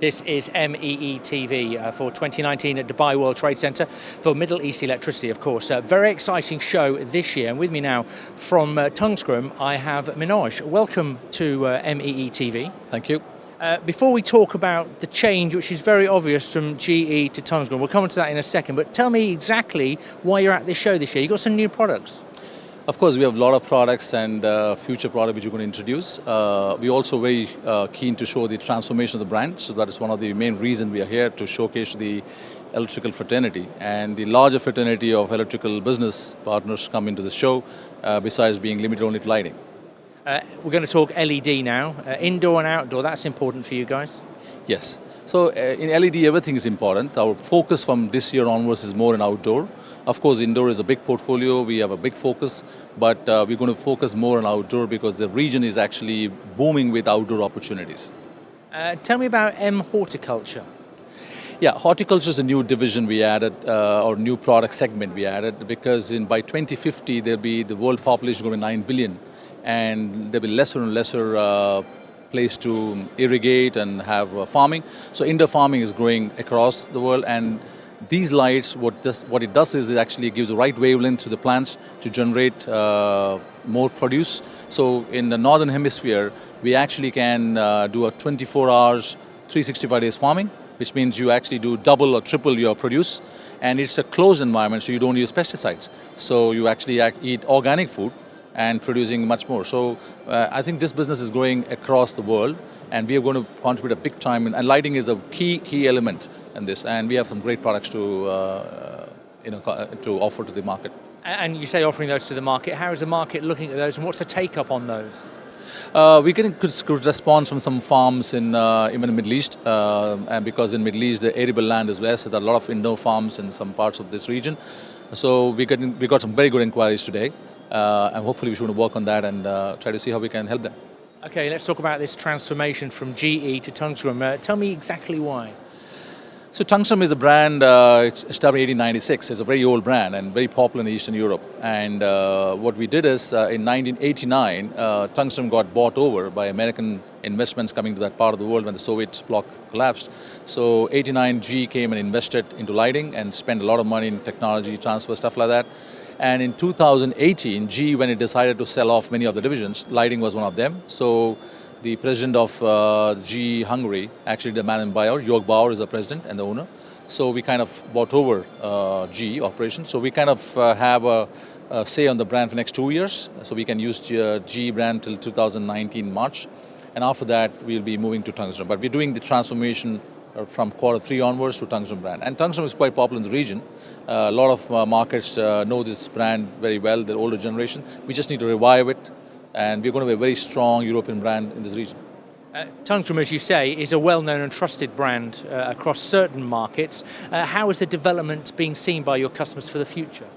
This is MEE TV for 2019 at Dubai World Trade Center for Middle East Electricity, of course. A very exciting show this year. And with me now from Tungsram, I have Manoj. Welcome to MEE TV. Thank you. Before we talk about the change, which is very obvious from GE to Tungsram, we'll come on to that in a second, but tell me exactly why you're at this show this year. You've got some new products. Of course, we have a lot of products and future products which we're going to introduce. We're also very keen to show the transformation of the brand. So that is one of the main reasons we are here, to showcase the electrical fraternity. And the larger fraternity of electrical business partners come into the show, besides being limited only to lighting. We're going to talk LED now, indoor and outdoor. That's important for you guys? Yes. So in LED, everything is important. Our focus from this year onwards is more in outdoor. Of course, indoor is a big portfolio. We have a big focus, but we're going to focus more on outdoor because the region is actually booming with outdoor opportunities. Tell me about Horticulture. Yeah, horticulture is a new division we added, or new product segment we added, because by 2050 there'll be the world population going to be 9 billion, and there'll be lesser and lesser place to irrigate and have farming. So indoor farming is growing across the world, and these lights, what it does is it actually gives the right wavelength to the plants to generate more produce. So in the northern hemisphere, we actually can do a 24 hours, 365 days farming, which means you actually do double or triple your produce, and it's a closed environment, so you don't use pesticides. So you actually eat organic food and producing much more. So I think this business is growing across the world, and we are going to contribute a big time. And lighting is a key element in this, and we have some great products to offer to the market. And you say offering those to the market. How is the market looking at those, and what's the take up on those? We're getting good response from some farms in even the Middle East, and because in Middle East the arable land is less, so there are a lot of indoor farms in some parts of this region. So we got some very good inquiries today. And hopefully we should work on that and try to see how we can help them. Okay, let's talk about this transformation from GE to Tungsram. Tell me exactly why. So Tungsram is a brand, it's established in 1896. It's a very old brand and very popular in Eastern Europe. And what we did is, in 1989, Tungsram got bought over by American investments coming to that part of the world when the Soviet bloc collapsed. So 89, GE came and invested into lighting and spent a lot of money in technology transfer, stuff like that. And in 2018, GE, when it decided to sell off many of the divisions, lighting was one of them. So the president of GE Hungary, actually the man in Bayer, Jörg Bauer, is the president and the owner. So we kind of bought over GE operations. So we kind of have a say on the brand for the next 2 years. So we can use GE brand till 2019 March. And after that, we'll be moving to Tungsram. But we're doing the transformation from Q3 onwards to Tungsram brand. And Tungsram is quite popular in the region. A lot of markets know this brand very well, the older generation. We just need to revive it, and we're going to be a very strong European brand in this region. Tungsram, as you say, is a well-known and trusted brand across certain markets. How is the development being seen by your customers for the future?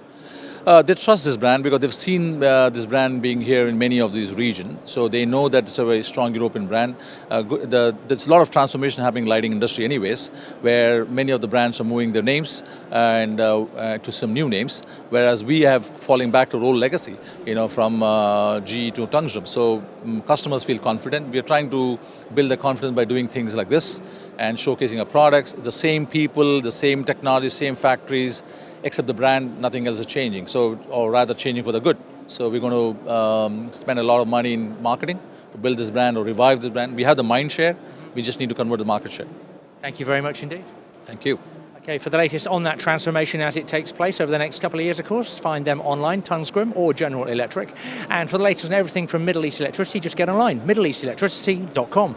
They trust this brand because they've seen this brand being here in many of these regions. So they know that it's a very strong European brand. There's a lot of transformation happening in the lighting industry anyways, where many of the brands are moving their names and to some new names, whereas we have falling back to old legacy, from GE to Tungsram. So customers feel confident. We are trying to build the confidence by doing things like this and showcasing our products. The same people, the same technology, same factories, except the brand, nothing else is changing. So, or rather changing for the good. So we're going to spend a lot of money in marketing to build this brand or revive this brand. We have the mind share, we just need to convert the market share. Thank you very much indeed. Thank you. Okay, for the latest on that transformation as it takes place over the next couple of years, of course, find them online, Tungsram or General Electric. And for the latest on everything from Middle East Electricity, just get online, middleeastelectricity.com.